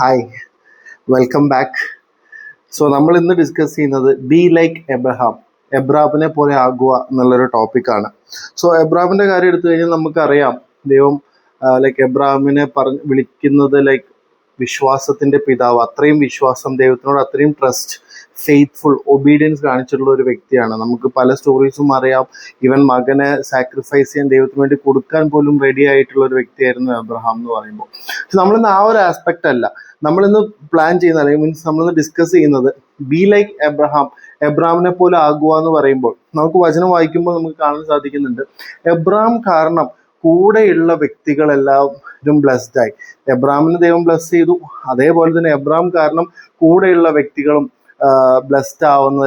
Hi, welcome back. So നമ്മൾ ഇന്ന് discuss ചെയ്യുന്നത് ബി ലൈക്ക് എബ്രഹാം, എബ്രാമിനെ പോലെ ആകുക എന്നുള്ളൊരു ടോപ്പിക്കാണ്. സോ എബ്രാമിൻ്റെ കാര്യം എടുത്തു കഴിഞ്ഞാൽ നമുക്കറിയാം, ദൈവം എബ്രാമിനെ വിളിക്കുന്നത് വിശ്വാസത്തിൻ്റെ പിതാവ്. അത്രയും വിശ്വാസം, ദൈവത്തിനോട് അത്രയും ട്രസ്റ്റ്, ഫെയ്ത്ത്ഫുൾ, ഒബീഡിയൻസ് കാണിച്ചിട്ടുള്ള ഒരു വ്യക്തിയാണ്. നമുക്ക് പല സ്റ്റോറീസും അറിയാം. ഈവൻ മകനെ സാക്രിഫൈസ് ചെയ്യാൻ ദൈവത്തിന് വേണ്ടി കൊടുക്കാൻ പോലും റെഡി ആയിട്ടുള്ള ഒരു വ്യക്തിയായിരുന്നു എബ്രഹാം എന്ന് പറയുമ്പോൾ. പക്ഷെ നമ്മളിന്ന് ആ ഒരു ആസ്പെക്റ്റ് അല്ല നമ്മളിന്ന് പ്ലാൻ ചെയ്യുന്നത്, അല്ലെങ്കിൽ മീൻസ് നമ്മളിന്ന് ഡിസ്കസ് ചെയ്യുന്നത് ബി ലൈക്ക് എബ്രഹാം, എബ്രാമിനെ പോലെ ആകുക എന്ന് പറയുമ്പോൾ നമുക്ക് വചനം വായിക്കുമ്പോൾ നമുക്ക് കാണാൻ സാധിക്കുന്നുണ്ട്, എബ്രാം കാരണം കൂടെയുള്ള വ്യക്തികളെല്ലാവരും ബ്ലെസ്ഡ് ആയി. എബ്രാമിന് ദൈവം ബ്ലെസ് ചെയ്തു, അതേപോലെ തന്നെ എബ്രാം കാരണം കൂടെയുള്ള വ്യക്തികളും ബ്ലെസ്ഡ് ആവുന്ന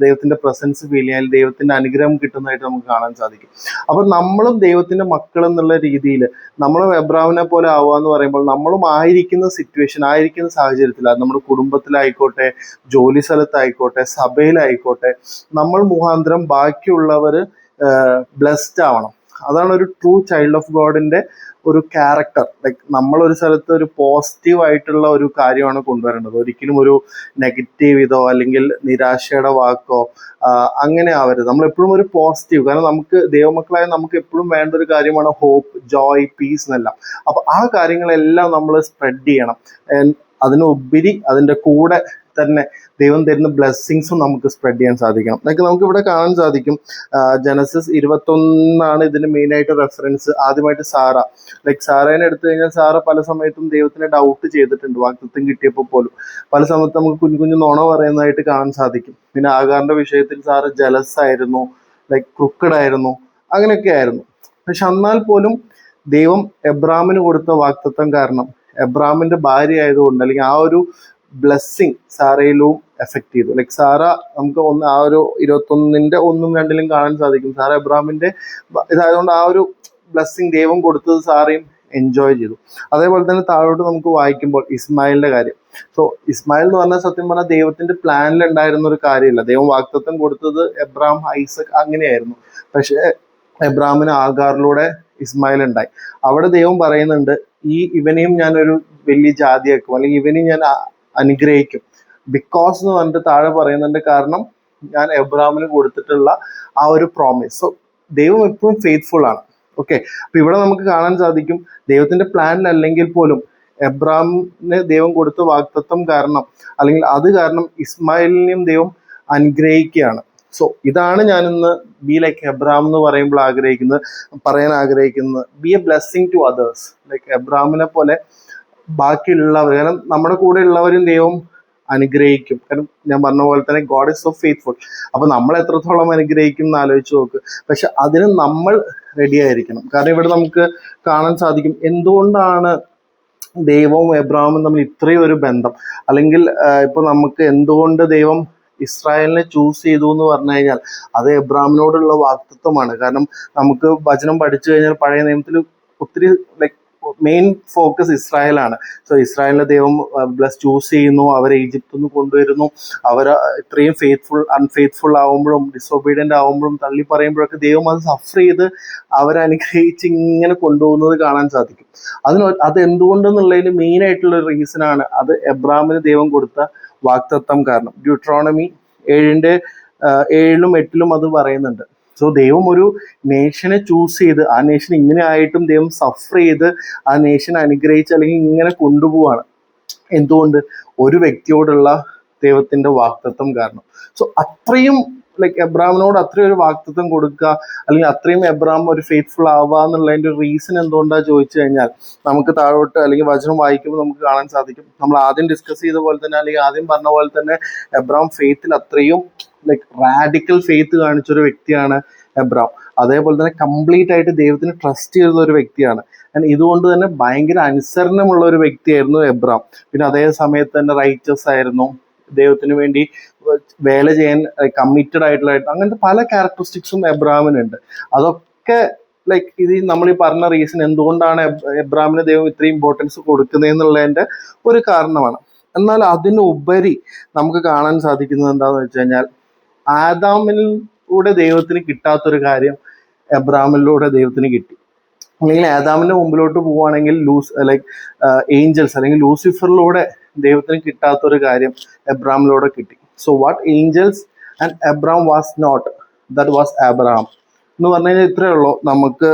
ദൈവത്തിന്റെ പ്രസൻസ് ഫീൽ ചെയ്യാൻ, ദൈവത്തിന്റെ അനുഗ്രഹം കിട്ടുന്നതായിട്ട് നമുക്ക് കാണാൻ സാധിക്കും. അപ്പൊ നമ്മളും ദൈവത്തിന്റെ മക്കൾ എന്നുള്ള രീതിയിൽ നമ്മളും എബ്രാമിനെ പോലെ ആവുക എന്ന് പറയുമ്പോൾ നമ്മളും ആയിരിക്കുന്ന സിറ്റുവേഷൻ, ആയിരിക്കുന്ന സാഹചര്യത്തിൽ, അത് നമ്മുടെ കുടുംബത്തിലായിക്കോട്ടെ, ജോലി സ്ഥലത്തായിക്കോട്ടെ, സഭയിലായിക്കോട്ടെ, നമ്മൾ മുഖാന്തരം ബാക്കിയുള്ളവർ ബ്ലെസ്ഡ് ആവണം. അതാണ് ഒരു ട്രൂ ചൈൽഡ് ഓഫ് ഗോഡിന്റെ ഒരു ക്യാരക്ടർ. നമ്മളൊരു സ്ഥലത്ത് ഒരു പോസിറ്റീവ് ആയിട്ടുള്ള ഒരു കാര്യമാണ് കൊണ്ടുവരേണ്ടത്. ഒരിക്കലും ഒരു നെഗറ്റീവ് ഇതോ അല്ലെങ്കിൽ നിരാശയുടെ വാക്കോ അങ്ങനെ ആവരുത്. നമ്മളെപ്പോഴും ഒരു പോസിറ്റീവ്, കാരണം നമുക്ക് ദൈവമക്കളായ നമുക്ക് എപ്പോഴും വേണ്ട ഒരു കാര്യമാണ് ഹോപ്പ്, ജോയ്, പീസ് എന്നെല്ലാം. അപ്പൊ ആ കാര്യങ്ങളെല്ലാം നമ്മൾ സ്പ്രെഡ് ചെയ്യണം. അതിനുപരി അതിൻ്റെ കൂടെ തന്നെ ദൈവം തരുന്ന ബ്ലെസ്സിങ്സും നമുക്ക് സ്പ്രെഡ് ചെയ്യാൻ സാധിക്കണം. നമുക്ക് ഇവിടെ കാണാൻ സാധിക്കും, ജനസിസ് 21 ഇതിന് മെയിനായിട്ട് റെഫറൻസ്. ആദ്യമായിട്ട് സാറ, സാറേനെ എടുത്തു കഴിഞ്ഞാൽ സാറ പല സമയത്തും ദൈവത്തിനെ ഡൗട്ട് ചെയ്തിട്ടുണ്ട്. വാഗ്ദത്തം കിട്ടിയപ്പോൾ പോലും പല സമയത്ത് നമുക്ക് കുഞ്ഞു കുഞ്ഞു നുണ പറയുന്നതായിട്ട് കാണാൻ സാധിക്കും. പിന്നെ ആഗാറിന്റെ വിഷയത്തിൽ സാറ് ജലസ് ആയിരുന്നു, ക്രുക്കഡ് ആയിരുന്നു, അങ്ങനെയൊക്കെ ആയിരുന്നു. പക്ഷെ എന്നാൽ പോലും ദൈവം എബ്രാമിന് കൊടുത്ത വാഗ്ദത്തം കാരണം, എബ്രാമിന്റെ ഭാര്യ ആയതുകൊണ്ട്, അല്ലെങ്കിൽ ആ ഒരു ബ്ലെസ്സിങ് സാറയിലും എഫക്ട് ചെയ്തു. സാറ നമുക്ക് ആ ഒരു 21 1 2 കാണാൻ സാധിക്കും. സാറ എബ്രാമിന്റെ ഇതായതുകൊണ്ട് ആ ഒരു ബ്ലെസ്സിങ് ദൈവം കൊടുത്തത് സാറയും എൻജോയ് ചെയ്തു. അതേപോലെ തന്നെ താഴോട്ട് നമുക്ക് വായിക്കുമ്പോൾ ഇസ്മായിലിന്റെ കാര്യം. സോ ഇസ്മായിൽ എന്ന് പറഞ്ഞാൽ സത്യം പറഞ്ഞാൽ ദൈവത്തിന്റെ പ്ലാനിൽ ഉണ്ടായിരുന്ന ഒരു കാര്യമില്ല. ദൈവം വാഗ്ദത്തം കൊടുത്തത് എബ്രാം, ഐസക് അങ്ങനെയായിരുന്നു. പക്ഷെ എബ്രാമിന് ആഗാറിലൂടെ ഇസ്മായിൽ ഉണ്ടായി. അവിടെ ദൈവം പറയുന്നുണ്ട്, ഇവനെയും ഞാനൊരു വലിയ ജാതിയാക്കും, അല്ലെങ്കിൽ ഇവനെയും ഞാൻ അനുഗ്രഹിക്കും. ബിക്കോസ് എന്ന് പറഞ്ഞിട്ട് താഴെ പറയുന്നുണ്ട്, കാരണം ഞാൻ എബ്രാമിന് കൊടുത്തിട്ടുള്ള ആ ഒരു പ്രോമിസ്. സോ ദൈവം എപ്പോഴും ഫെയ്ത്ത്ഫുൾ ആണ്. ഓക്കെ, അപ്പൊ ഇവിടെ നമുക്ക് കാണാൻ സാധിക്കും, ദൈവത്തിന്റെ പ്ലാനിലല്ലെങ്കിൽ പോലും എബ്രാമിന് ദൈവം കൊടുത്ത വാഗ്ദത്തം കാരണം, അല്ലെങ്കിൽ അത് കാരണം ഇസ്മായിലിനെയും ദൈവം അനുഗ്രഹിക്കുകയാണ്. സോ ഇതാണ് ഞാൻ ഇന്ന് ബി ലൈക്ക് എബ്രാം എന്ന് പറയുമ്പോൾ പറയാൻ ആഗ്രഹിക്കുന്നത്. Be a blessing to others. എബ്രാമിനെ പോലെ ബാക്കിയുള്ളവർ, കാരണം നമ്മുടെ കൂടെ ഉള്ളവരും ദൈവം അനുഗ്രഹിക്കും. കാരണം ഞാൻ പറഞ്ഞ പോലെ തന്നെ ഗോഡ് ഇസ് സോ ഫെയ്ത്ത്ഫുൾ. അപ്പൊ നമ്മൾ എത്രത്തോളം അനുഗ്രഹിക്കും എന്ന് ആലോചിച്ച് നോക്ക്. പക്ഷെ അതിന് നമ്മൾ റെഡി ആയിരിക്കണം. കാരണം ഇവിടെ നമുക്ക് കാണാൻ സാധിക്കും, എന്തുകൊണ്ടാണ് ദൈവവും എബ്രാമും തമ്മിൽ ഇത്രയും ഒരു ബന്ധം, അല്ലെങ്കിൽ ഇപ്പൊ നമുക്ക് എന്തുകൊണ്ട് ദൈവം ഇസ്രായേലിനെ ചൂസ് ചെയ്തു എന്ന് പറഞ്ഞു കഴിഞ്ഞാൽ അത് എബ്രാമിനോടുള്ള വാഗ്ദത്വമാണ്. കാരണം നമുക്ക് വചനം പഠിച്ചു കഴിഞ്ഞാൽ പഴയ നിയമത്തിൽ ഒത്തിരി മെയിൻ ഫോക്കസ് ഇസ്രായേലാണ്. സോ ഇസ്രായേലിനെ ദൈവം ചൂസ് ചെയ്യുന്നു, അവരെ ഈജിപ്തിൽ നിന്ന് കൊണ്ടുവരുന്നു. അവർ ഇത്രയും അൺഫെയ്ത്ത്ഫുൾ ആവുമ്പോഴും, ഡിസൊബീഡിയന്റ് ആവുമ്പോഴും, തള്ളി പറയുമ്പോഴൊക്കെ ദൈവം അത് സഫർ ചെയ്ത് അവരെ അനുഗ്രഹിച്ച് ഇങ്ങനെ കൊണ്ടുപോകുന്നത് കാണാൻ സാധിക്കും. അത് എന്തുകൊണ്ടെന്നുള്ളതിന് മെയിൻ ആയിട്ടുള്ള റീസൺ ആണ് അത് എബ്രാമിന് ദൈവം കൊടുത്ത വാഗ്ദത്തം കാരണം. ഡ്യൂട്രോണമി 7:7 8 അത് പറയുന്നുണ്ട്. സോ ദൈവം ഒരു നേഷനെ ചൂസ് ചെയ്ത്, ആ നേഷൻ ഇങ്ങനെ ആയിട്ടും ദൈവം സഫർ ചെയ്ത് ആ നേഷനെ അനുഗ്രഹിച്ച് അല്ലെങ്കിൽ ഇങ്ങനെ കൊണ്ടുപോവാണ്. എന്തുകൊണ്ട്? ഒരു വ്യക്തിയോടുള്ള ദൈവത്തിന്റെ വാഗ്ദത്തം കാരണം. സോ അത്രയും എബ്രാമിനോട് അത്രയും ഒരു വാഗ്ദത്തം കൊടുക്കുക, അല്ലെങ്കിൽ അത്രയും എബ്രാം ഒരു ഫെയ്ത്ത്ഫുൾ ആവുക എന്നുള്ളതിന്റെ ഒരു റീസൺ എന്തുകൊണ്ടാ ചോദിച്ചു കഴിഞ്ഞാൽ, നമുക്ക് താഴോട്ട് അല്ലെങ്കിൽ വചനം വായിക്കുമ്പോൾ നമുക്ക് കാണാൻ സാധിക്കും, നമ്മൾ ആദ്യം ഡിസ്കസ് ചെയ്ത പോലെ തന്നെ, അല്ലെങ്കിൽ ആദ്യം പറഞ്ഞ പോലെ തന്നെ, എബ്രാം ഫെയ്ത്തിൽ അത്രയും റാഡിക്കൽ ഫെയ്ത്ത് കാണിച്ചൊരു വ്യക്തിയാണ് എബ്രാം. അതേപോലെ തന്നെ കംപ്ലീറ്റ് ആയിട്ട് ദൈവത്തിന് ട്രസ്റ്റ് ചെയ്ത ഒരു വ്യക്തിയാണ്. ഇതുകൊണ്ട് തന്നെ ഭയങ്കര അനുസരണമുള്ള ഒരു വ്യക്തിയായിരുന്നു എബ്രാം. പിന്നെ അതേ സമയത്ത് തന്നെ റൈറ്റസ് ആയിരുന്നു, ദൈവത്തിന് വേണ്ടി വേല ചെയ്യാൻ കമ്മിറ്റഡ് ആയിട്ടുള്ള, അങ്ങനത്തെ പല ക്യാരക്ടറിസ്റ്റിക്സും എബ്രാമിനുണ്ട്. അതൊക്കെ ഇത് നമ്മൾ ഈ പറഞ്ഞ റീസൺ എന്തുകൊണ്ടാണ് എബ്രാമിന് ദൈവം ഇത്രയും ഇമ്പോർട്ടൻസ് കൊടുക്കുന്നതെന്നുള്ളതിന്റെ ഒരു കാരണമാണ്. എന്നാൽ അതിനുപരി നമുക്ക് കാണാൻ സാധിക്കുന്നത് എന്താണെന്ന് വെച്ച് കഴിഞ്ഞാൽ, ആദാമിലൂടെ ദൈവത്തിന് കിട്ടാത്തൊരു കാര്യം എബ്രാമിലൂടെ ദൈവത്തിന് കിട്ടി. അല്ലെങ്കിൽ ആദാമിന്റെ മുമ്പിലോട്ട് പോവുകയാണെങ്കിൽ ലൈക്ക് ഏഞ്ചൽസ് അല്ലെങ്കിൽ ലൂസിഫറിലൂടെ ദൈവത്തിന് കിട്ടാത്തൊരു കാര്യം എബ്രാമിലൂടെ കിട്ടി. So what angels and Abram was not, that was Abraham എന്ന് പറഞ്ഞു കഴിഞ്ഞാൽ ഇത്രയേ ഉള്ളൂ. നമുക്ക്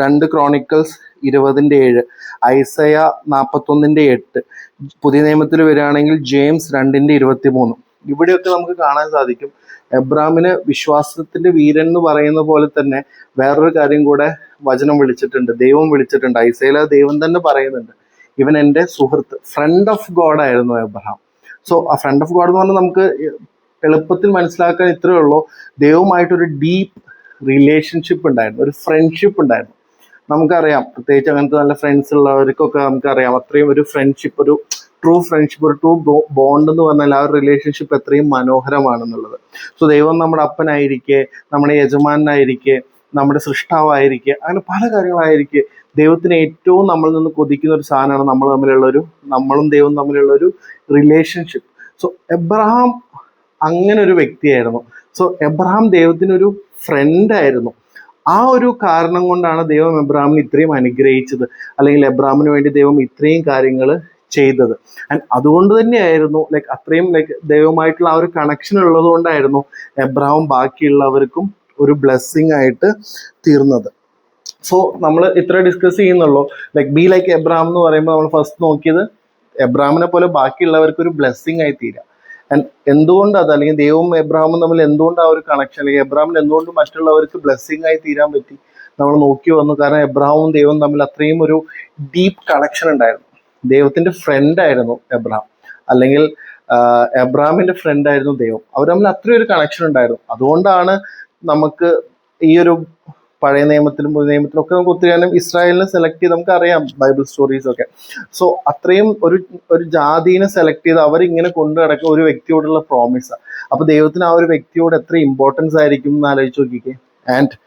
2 ക്രോണിക്കൽസ് 20:7, ഐസയ 41:8, പുതിയ നിയമത്തിൽ വരികയാണെങ്കിൽ ജെയിംസ് 2:23, ഇവിടെയൊക്കെ നമുക്ക് കാണാൻ സാധിക്കും എബ്രാമിന് വിശ്വാസത്തിന്റെ വീരൻ എന്ന് പറയുന്ന പോലെ തന്നെ വേറൊരു കാര്യം കൂടെ വചനം വിളിച്ചിട്ടുണ്ട്, ദൈവം വിളിച്ചിട്ടുണ്ട്. ഐസയില ദൈവം തന്നെ പറയുന്നുണ്ട്, ഇവൻ എൻ്റെ സുഹൃത്ത്, ഫ്രണ്ട് ഓഫ് ഗോഡ് ആയിരുന്നു എബ്രഹാം. സോ ആ ഫ്രണ്ട് ഓഫ് ഗോഡ് എന്ന് പറഞ്ഞാൽ നമുക്ക് എളുപ്പത്തിൽ മനസ്സിലാക്കാൻ ഇത്രയേ ഉള്ളൂ, ദൈവമായിട്ടൊരു ഡീപ്പ് റിലേഷൻഷിപ്പ് ഉണ്ടായിരുന്നു, ഒരു ഫ്രണ്ട്ഷിപ്പ് ഉണ്ടായിരുന്നു. നമുക്കറിയാം, പ്രത്യേകിച്ച് അങ്ങനത്തെ നല്ല ഫ്രണ്ട്സ് ഉള്ളവർക്കൊക്കെ നമുക്കറിയാം അത്രയും ഒരു ഫ്രണ്ട്ഷിപ്പ്, ഒരു ട്രൂ ഫ്രണ്ട്ഷിപ്പ്, ഒരു ട്രൂ ബോണ്ട് എന്ന് പറഞ്ഞാൽ ആ ഒരു റിലേഷൻഷിപ്പ് എത്രയും മനോഹരമാണെന്നുള്ളത്. സോ ദൈവം നമ്മുടെ അപ്പനായിരിക്കെ, നമ്മുടെ യജമാനായിരിക്കെ, നമ്മുടെ സൃഷ്ടാവായിരിക്കെ, അങ്ങനെ പല കാര്യങ്ങളായിരിക്കെ ദൈവത്തിന് ഏറ്റവും നമ്മളിൽ നിന്ന് കൊതിക്കുന്ന ഒരു സാധനമാണ് നമ്മളും ദൈവവും തമ്മിലുള്ള ഒരു റിലേഷൻഷിപ്പ്. സോ എബ്രഹാം അങ്ങനെ ഒരു വ്യക്തിയായിരുന്നു. സോ എബ്രഹാം ദൈവത്തിനൊരു ഫ്രണ്ടായിരുന്നു. ആ ഒരു കാരണം കൊണ്ടാണ് ദൈവം എബ്രഹാമിനെ ഇത്രയും അനുഗ്രഹിച്ചത്, അല്ലെങ്കിൽ എബ്രഹാമിന് വേണ്ടി ദൈവം ഇത്രയും കാര്യങ്ങൾ ചെയ്തത്. ആൻഡ് അതുകൊണ്ട് തന്നെയായിരുന്നു അത്രയും ദൈവമായിട്ടുള്ള ആ ഒരു കണക്ഷൻ ഉള്ളത് കൊണ്ടായിരുന്നു എബ്രഹാം ബാക്കിയുള്ളവർക്കും ഒരു ബ്ലെസ്സിങ് ആയിട്ട് തീർന്നത്. സോ നമ്മൾ ഇത്ര ഡിസ്കസ് ചെയ്യുന്നുള്ളൂ, ബി ലൈക്ക് എബ്രഹാം എന്ന് പറയുമ്പോൾ നമ്മൾ ഫസ്റ്റ് നോക്കിയത് എബ്രഹാമിനെ പോലെ ബാക്കിയുള്ളവർക്ക് ഒരു ബ്ലെസ്സിങ് ആയി തീരാം. ആൻഡ് എന്തുകൊണ്ട് അത്, അല്ലെങ്കിൽ ദൈവവും എബ്രഹാമും തമ്മിൽ എന്തുകൊണ്ട് ആ ഒരു കണക്ഷൻ, അല്ലെങ്കിൽ എബ്രഹാമിന് എന്തുകൊണ്ട് മറ്റുള്ളവർക്ക് ബ്ലെസ്സിങ് ആയി തീരാൻ പറ്റി നമ്മൾ നോക്കി വന്നു. കാരണം എബ്രഹാമും ദൈവവും തമ്മിൽ അത്രയും ഒരു ഡീപ്പ് കണക്ഷൻ ഉണ്ടായിരുന്നു. ദൈവത്തിന്റെ ഫ്രണ്ട് ആയിരുന്നു എബ്രഹാം, അല്ലെങ്കിൽ എബ്രഹാമിന്റെ ഫ്രണ്ട് ആയിരുന്നു ദൈവം. അവർ തമ്മിൽ അത്രയും ഒരു കണക്ഷൻ ഉണ്ടായിരുന്നു. അതുകൊണ്ടാണ് നമുക്ക് ഈ ഒരു പഴയ നിയമത്തിലും പുതിയ നിയമത്തിലും ഒക്കെ നമുക്ക് ഒത്തിരി കാലം ഇസ്രായേലിനെ സെലക്ട് ചെയ്ത് നമുക്കറിയാം ബൈബിൾ സ്റ്റോറീസ് ഒക്കെ. സോ അത്രയും ഒരു ജാതിനെ സെലക്ട് ചെയ്ത് അവരിങ്ങനെ കൊണ്ടു നടക്കുന്ന ഒരു വ്യക്തിയോടുള്ള പ്രോമിസാണ്. അപ്പൊ ദൈവത്തിന് ആ ഒരു വ്യക്തിയോട് എത്ര ഇമ്പോർട്ടൻസ് ആയിരിക്കും എന്ന് ആലോചിച്ച് നോക്കിക്കേ. ആൻഡ്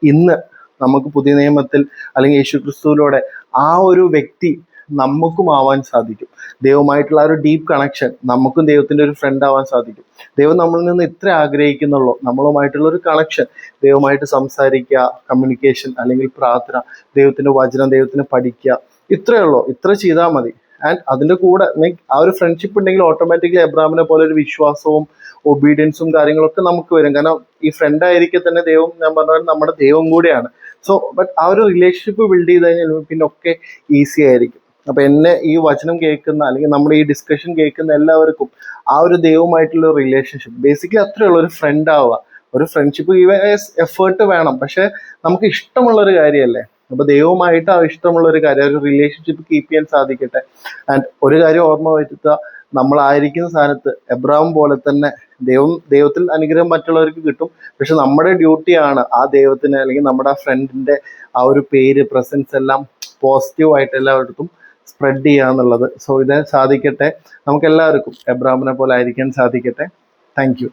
ഇന്ന് നമുക്ക് പുതിയ നിയമത്തിൽ അല്ലെങ്കിൽ യേശു ക്രിസ്തുവിലൂടെ ആ ഒരു വ്യക്തി നമുക്കും ആവാൻ സാധിക്കും. ദൈവമായിട്ടുള്ള ആ ഒരു ഡീപ്പ് കണക്ഷൻ, നമുക്കും ദൈവത്തിന്റെ ഒരു ഫ്രണ്ട് ആവാൻ സാധിക്കും. ദൈവം നമ്മളിൽ നിന്ന് ഇത്ര ആഗ്രഹിക്കുന്നുള്ളൂ, നമ്മളുമായിട്ടുള്ള ഒരു കണക്ഷൻ, ദൈവമായിട്ട് സംസാരിക്കുക, കമ്മ്യൂണിക്കേഷൻ അല്ലെങ്കിൽ പ്രാർത്ഥന, ദൈവത്തിന്റെ വചനം, ദൈവത്തിന് പഠിക്കുക, ഇത്രയേ ഉള്ളൂ. ഇത്ര ചെയ്താൽ മതി. ആൻഡ് അതിന്റെ കൂടെ ആ ഒരു ഫ്രണ്ട്ഷിപ്പ് ഉണ്ടെങ്കിൽ ഓട്ടോമാറ്റിക്കലി എബ്രഹാമിനെ പോലെ ഒരു വിശ്വാസവും ഒബീഡിയൻസും കാര്യങ്ങളൊക്കെ നമുക്ക് വരും. കാരണം ഈ ഫ്രണ്ട് ആയിരിക്കെ തന്നെ ദൈവം, ഞാൻ പറഞ്ഞ നമ്മുടെ ദൈവം കൂടെയാണ്. സോ ബട്ട് ആ ഒരു റിലേഷൻഷിപ്പ് ബിൽഡ് ചെയ്ത് കഴിഞ്ഞാൽ പിന്നെ ഒക്കെ ഈസി ആയിരിക്കും. അപ്പൊ എന്നെ ഈ വചനം കേൾക്കുന്ന അല്ലെങ്കിൽ നമ്മുടെ ഈ ഡിസ്കഷൻ കേൾക്കുന്ന എല്ലാവർക്കും ആ ഒരു ദൈവമായിട്ടുള്ള റിലേഷൻഷിപ്പ് ബേസിക്കലി അത്രയുള്ള ഒരു ഫ്രണ്ട് ആവുക. ഒരു ഫ്രണ്ട്ഷിപ്പ് എഫേർട്ട് വേണം, പക്ഷെ നമുക്ക് ഇഷ്ടമുള്ള ഒരു കാര്യമല്ലേ. അപ്പൊ ദൈവമായിട്ട് ആ ഇഷ്ടമുള്ള ഒരു കാര്യം, ഒരു റിലേഷൻഷിപ്പ് കീപ്പ് ചെയ്യാൻ സാധിക്കട്ടെ. ആൻഡ് ഒരു കാര്യം ഓർമ്മ വരുത്തുക, നമ്മളായിരിക്കുന്ന സ്ഥാനത്ത് എബ്രഹാം പോലെ തന്നെ ദൈവത്തിൽ അനുഗ്രഹം മറ്റുള്ളവർക്ക് കിട്ടും. പക്ഷെ നമ്മുടെ ഡ്യൂട്ടിയാണ് ആ ദൈവത്തിന് അല്ലെങ്കിൽ നമ്മുടെ ആ ഫ്രണ്ടിന്റെ ആ ഒരു പേര്, പ്രസൻസ് എല്ലാം പോസിറ്റീവായിട്ട് എല്ലായിടത്തും സ്പ്രെഡ് ചെയ്യുക എന്നുള്ളത്. സോ ഇത് സാധിക്കട്ടെ, നമുക്ക് എല്ലാവർക്കും എബ്രഹാമിനെ പോലെ ആയിരിക്കാൻ സാധിക്കട്ടെ. Thank you.